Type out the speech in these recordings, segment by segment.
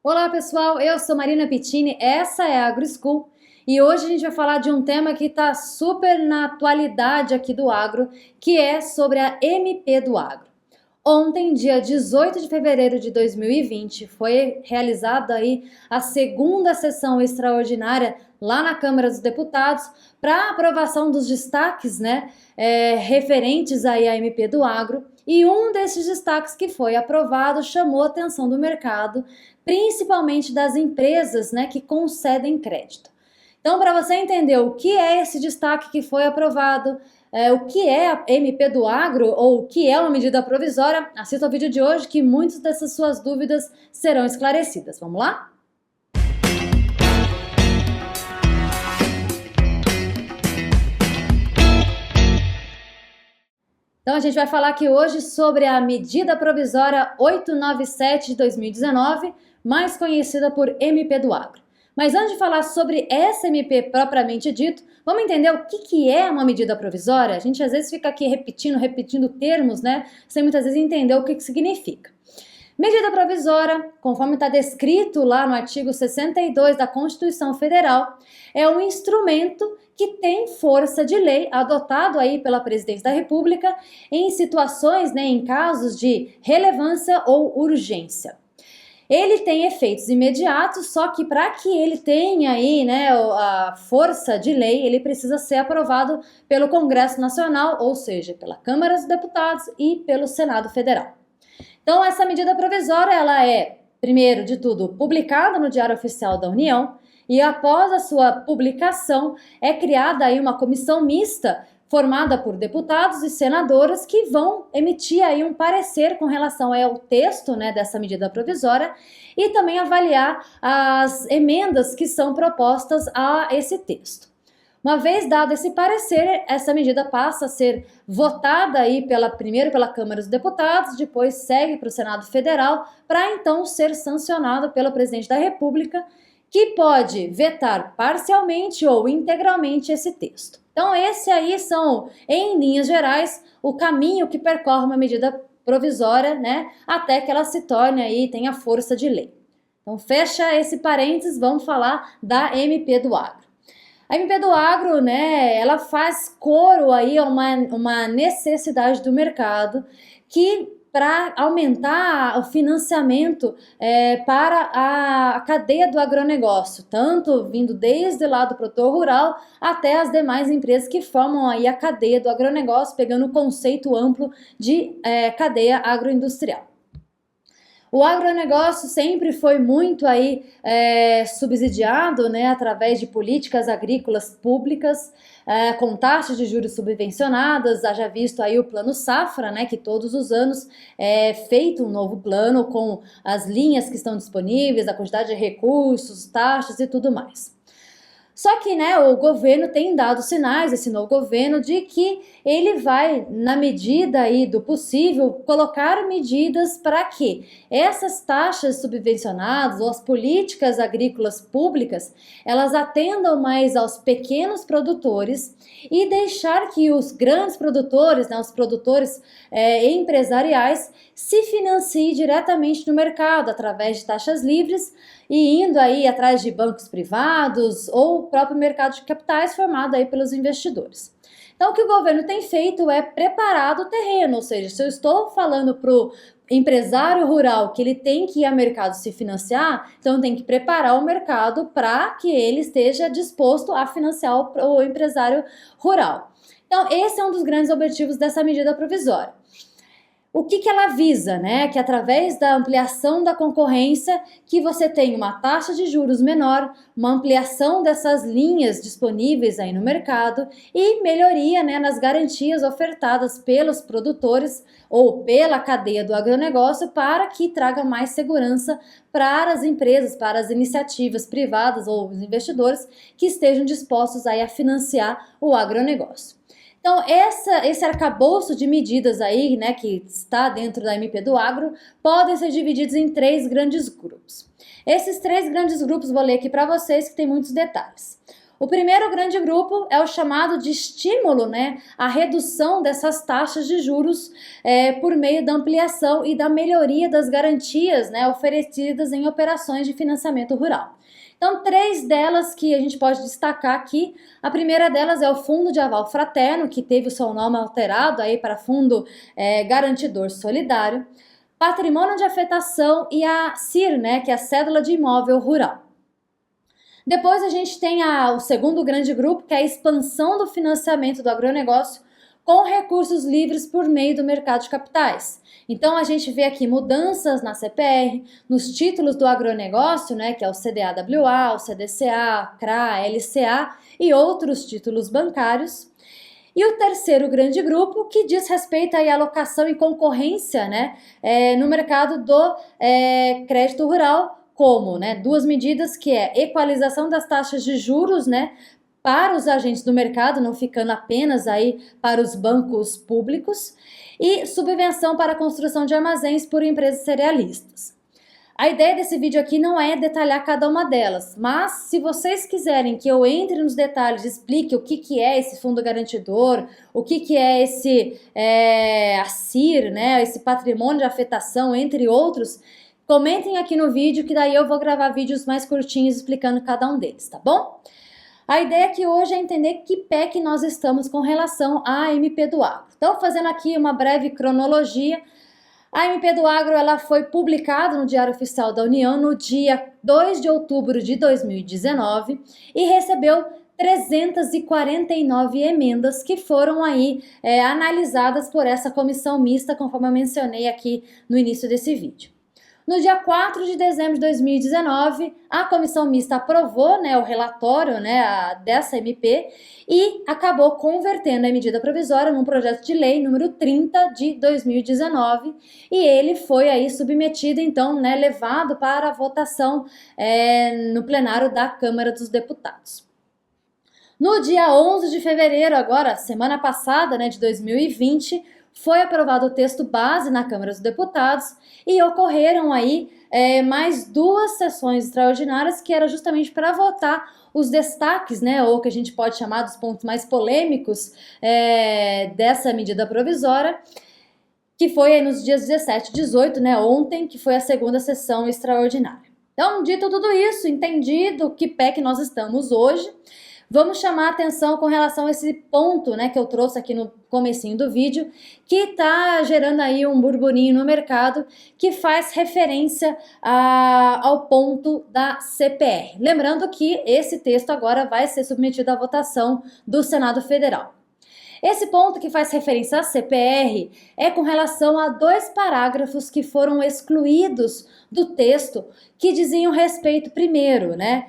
Olá pessoal, eu sou Marina Pittini, essa é a AgroSchool e hoje a gente vai falar de um tema que está super na atualidade aqui do agro, que é sobre a MP do Agro. Ontem, dia 18 de fevereiro de 2020, foi realizada aí a segunda sessão extraordinária lá na Câmara dos Deputados para aprovação dos destaques, referentes aí à MP do Agro. E um desses destaques que foi aprovado chamou a atenção do mercado, principalmente das empresas, que concedem crédito. Então, para você entender o que é esse destaque que foi aprovado, o que é a MP do Agro ou o que é uma medida provisória, assista ao vídeo de hoje que muitas dessas suas dúvidas serão esclarecidas. Vamos lá? Então a gente vai falar aqui hoje sobre a medida provisória 897 de 2019, mais conhecida por MP do Agro. Mas antes de falar sobre essa MP propriamente dito, vamos entender o que é uma medida provisória? A gente às vezes fica aqui repetindo termos, sem muitas vezes entender o que significa. Medida provisória, conforme está descrito lá no artigo 62 da Constituição Federal, é um instrumento que tem força de lei, adotado aí pela Presidência da República em situações, em casos de relevância ou urgência. Ele tem efeitos imediatos, só que para que ele tenha aí, a força de lei, ele precisa ser aprovado pelo Congresso Nacional, ou seja, pela Câmara dos Deputados e pelo Senado Federal. Então, essa medida provisória, ela é, primeiro de tudo, publicada no Diário Oficial da União e após a sua publicação é criada aí uma comissão mista formada por deputados e senadoras que vão emitir aí um parecer com relação ao texto, dessa medida provisória e também avaliar as emendas que são propostas a esse texto. Uma vez dado esse parecer, essa medida passa a ser votada aí primeiro pela Câmara dos Deputados, depois segue para o Senado Federal, para então ser sancionada pelo Presidente da República, que pode vetar parcialmente ou integralmente esse texto. Então, esse aí são, em linhas gerais, o caminho que percorre uma medida provisória, até que ela se torne aí, tenha força de lei. Então, fecha esse parênteses, vamos falar da MP do Agro. A MP do Agro, ela faz coro aí a uma necessidade do mercado que para aumentar o financiamento para a cadeia do agronegócio, tanto vindo desde lá do produtor rural até as demais empresas que formam aí a cadeia do agronegócio, pegando o conceito amplo de cadeia agroindustrial. O agronegócio sempre foi muito aí subsidiado, através de políticas agrícolas públicas, com taxas de juros subvencionadas. Haja visto aí o Plano Safra, que todos os anos é feito um novo plano com as linhas que estão disponíveis, a quantidade de recursos, taxas e tudo mais. Só que, o governo tem dado sinais, esse novo governo, de que ele vai, na medida aí do possível, colocar medidas para que essas taxas subvencionadas ou as políticas agrícolas públicas, elas atendam mais aos pequenos produtores e deixar que os grandes produtores, os produtores empresariais, se financiem diretamente no mercado, através de taxas livres, e indo aí atrás de bancos privados ou o próprio mercado de capitais formado aí pelos investidores. Então, o que o governo tem feito é preparar o terreno, ou seja, se eu estou falando para o empresário rural que ele tem que ir ao mercado se financiar, então tem que preparar o mercado para que ele esteja disposto a financiar o empresário rural. Então, esse é um dos grandes objetivos dessa medida provisória. O que ela visa, que através da ampliação da concorrência, que você tenha uma taxa de juros menor, uma ampliação dessas linhas disponíveis aí no mercado e melhoria, nas garantias ofertadas pelos produtores ou pela cadeia do agronegócio para que traga mais segurança para as empresas, para as iniciativas privadas ou os investidores que estejam dispostos aí a financiar o agronegócio. Então, esse arcabouço de medidas aí, que está dentro da MP do Agro, podem ser divididos em 3 grandes grupos. Esses 3 grandes grupos, vou ler aqui para vocês, que tem muitos detalhes. O primeiro grande grupo é o chamado de estímulo, né, a redução dessas taxas de juros por meio da ampliação e da melhoria das garantias, né, oferecidas em operações de financiamento rural. Então, 3 delas que a gente pode destacar aqui. A primeira delas é o Fundo de Aval Fraterno, que teve o seu nome alterado aí para Fundo Garantidor Solidário, Patrimônio de Afetação e a CIR, né, que é a Cédula de Imóvel Rural. Depois a gente tem o segundo grande grupo, que é a expansão do financiamento do agronegócio com recursos livres por meio do mercado de capitais. Então a gente vê aqui mudanças na CPR, nos títulos do agronegócio, né, que é o CDAWA, o CDCA, CRA, LCA e outros títulos bancários. E o terceiro grande grupo, que diz respeito à alocação e concorrência, né, no mercado do crédito rural, como, né, 2 medidas, que é equalização das taxas de juros, né, para os agentes do mercado, não ficando apenas aí para os bancos públicos, e subvenção para a construção de armazéns por empresas cerealistas. A ideia desse vídeo aqui não é detalhar cada uma delas, mas se vocês quiserem que eu entre nos detalhes e explique o que é esse fundo garantidor, o que é esse a CIR, né, esse patrimônio de afetação, entre outros, comentem aqui no vídeo que daí eu vou gravar vídeos mais curtinhos explicando cada um deles, tá bom? A ideia aqui hoje é entender que pé que nós estamos com relação à MP do Agro. Então, fazendo aqui uma breve cronologia, a MP do Agro ela foi publicada no Diário Oficial da União no dia 2 de outubro de 2019 e recebeu 349 emendas que foram aí analisadas por essa comissão mista, conforme eu mencionei aqui no início desse vídeo. No dia 4 de dezembro de 2019, a comissão mista aprovou, né, o relatório, né, dessa MP e acabou convertendo a medida provisória num projeto de lei número 30 de 2019 e ele foi aí submetido, então, né, levado para a votação no plenário da Câmara dos Deputados. No dia 11 de fevereiro, agora, semana passada, né, de 2020, foi aprovado o texto base na Câmara dos Deputados e ocorreram aí mais 2 sessões extraordinárias que era justamente para votar os destaques, né, ou que a gente pode chamar dos pontos mais polêmicos dessa medida provisória, que foi aí nos dias 17 e 18, né, ontem, que foi a segunda sessão extraordinária. Então, dito tudo isso, entendido que pé que nós estamos hoje, vamos chamar a atenção com relação a esse ponto, né, que eu trouxe aqui no comecinho do vídeo, que está gerando aí um burburinho no mercado, que faz referência ao ponto da CPR. Lembrando que esse texto agora vai ser submetido à votação do Senado Federal. Esse ponto que faz referência à CPR é com relação a 2 parágrafos que foram excluídos do texto, que diziam respeito, primeiro, né,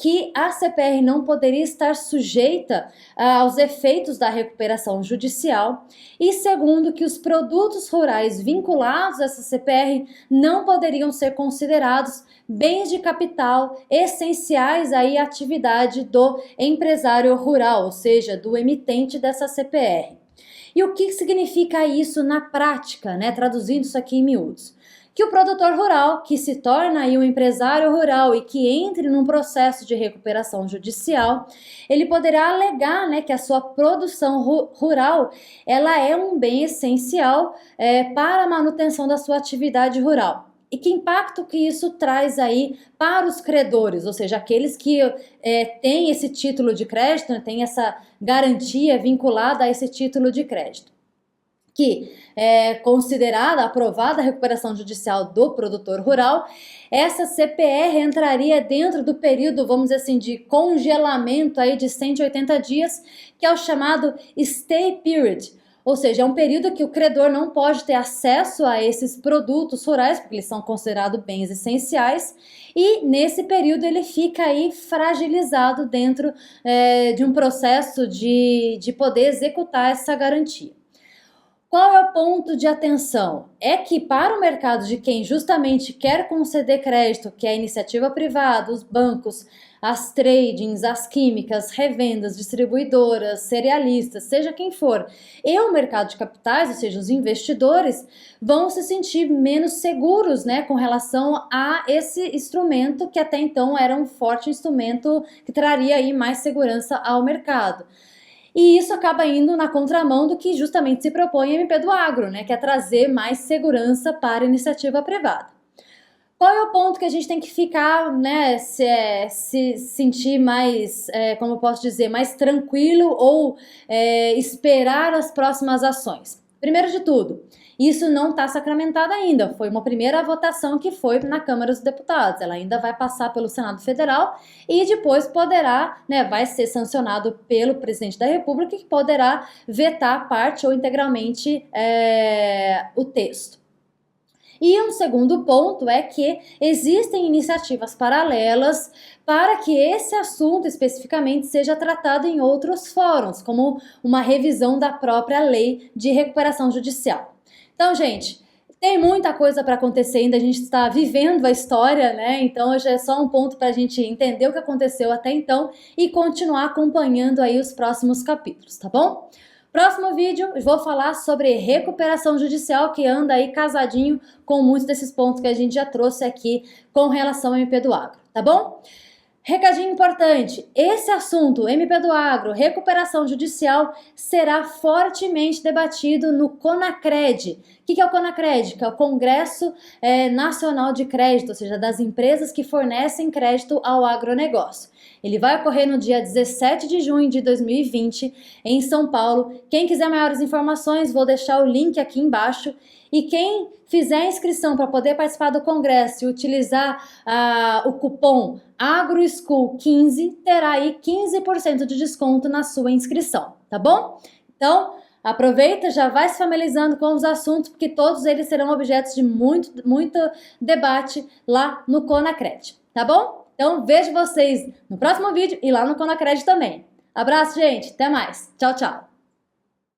que a CPR não poderia estar sujeita aos efeitos da recuperação judicial e, segundo, que os produtos rurais vinculados a essa CPR não poderiam ser considerados bens de capital essenciais aí à atividade do empresário rural, ou seja, do emitente dessa CPR. E o que significa isso na prática, né? Traduzindo isso aqui em miúdos. Que o produtor rural, que se torna aí um empresário rural e que entre num processo de recuperação judicial, ele poderá alegar, né, que a sua produção rural ela é um bem essencial para a manutenção da sua atividade rural. E que impacto que isso traz aí para os credores, ou seja, aqueles que têm esse título de crédito, né, têm essa garantia vinculada a esse título de crédito. Que é considerada, aprovada a recuperação judicial do produtor rural, essa CPR entraria dentro do período, vamos dizer assim, de congelamento aí de 180 dias, que é o chamado stay period. Ou seja, é um período que o credor não pode ter acesso a esses produtos rurais, porque eles são considerados bens essenciais, e nesse período ele fica aí fragilizado dentro de um processo de poder executar essa garantia. Qual é o ponto de atenção? É que para o mercado de quem justamente quer conceder crédito, que é a iniciativa privada, os bancos, as tradings, as químicas, revendas, distribuidoras, cerealistas, seja quem for, e o mercado de capitais, ou seja, os investidores, vão se sentir menos seguros, né, com relação a esse instrumento que até então era um forte instrumento que traria aí mais segurança ao mercado. E isso acaba indo na contramão do que justamente se propõe a MP do Agro, né, que é trazer mais segurança para a iniciativa privada. Qual é o ponto que a gente tem que ficar, né, se sentir mais, como eu posso dizer, mais tranquilo ou esperar as próximas ações? Primeiro de tudo, isso não está sacramentado ainda, foi uma primeira votação que foi na Câmara dos Deputados, ela ainda vai passar pelo Senado Federal e depois poderá, né, vai ser sancionado pelo Presidente da República, que poderá vetar parte ou integralmente o texto. E um segundo ponto é que existem iniciativas paralelas para que esse assunto especificamente seja tratado em outros fóruns, como uma revisão da própria lei de recuperação judicial. Então, gente, tem muita coisa para acontecer ainda, a gente está vivendo a história, né? Então, hoje é só um ponto para a gente entender o que aconteceu até então e continuar acompanhando aí os próximos capítulos, tá bom? Próximo vídeo, eu vou falar sobre recuperação judicial, que anda aí casadinho com muitos desses pontos que a gente já trouxe aqui com relação ao MP do Agro, tá bom? Recadinho importante, esse assunto, MP do Agro, recuperação judicial, será fortemente debatido no CONACRED. O que é o CONACRED? Que é o Congresso Nacional de Crédito, ou seja, das empresas que fornecem crédito ao agronegócio. Ele vai ocorrer no dia 17 de junho de 2020, em São Paulo. Quem quiser maiores informações, vou deixar o link aqui embaixo. E quem fizer a inscrição para poder participar do congresso e utilizar o cupom AgroSchool15, terá aí 15% de desconto na sua inscrição, tá bom? Então, aproveita, já vai se familiarizando com os assuntos, porque todos eles serão objetos de muito debate lá no CONACRED, tá bom? Então, vejo vocês no próximo vídeo e lá no CONACRED também. Abraço, gente. Até mais. Tchau, tchau.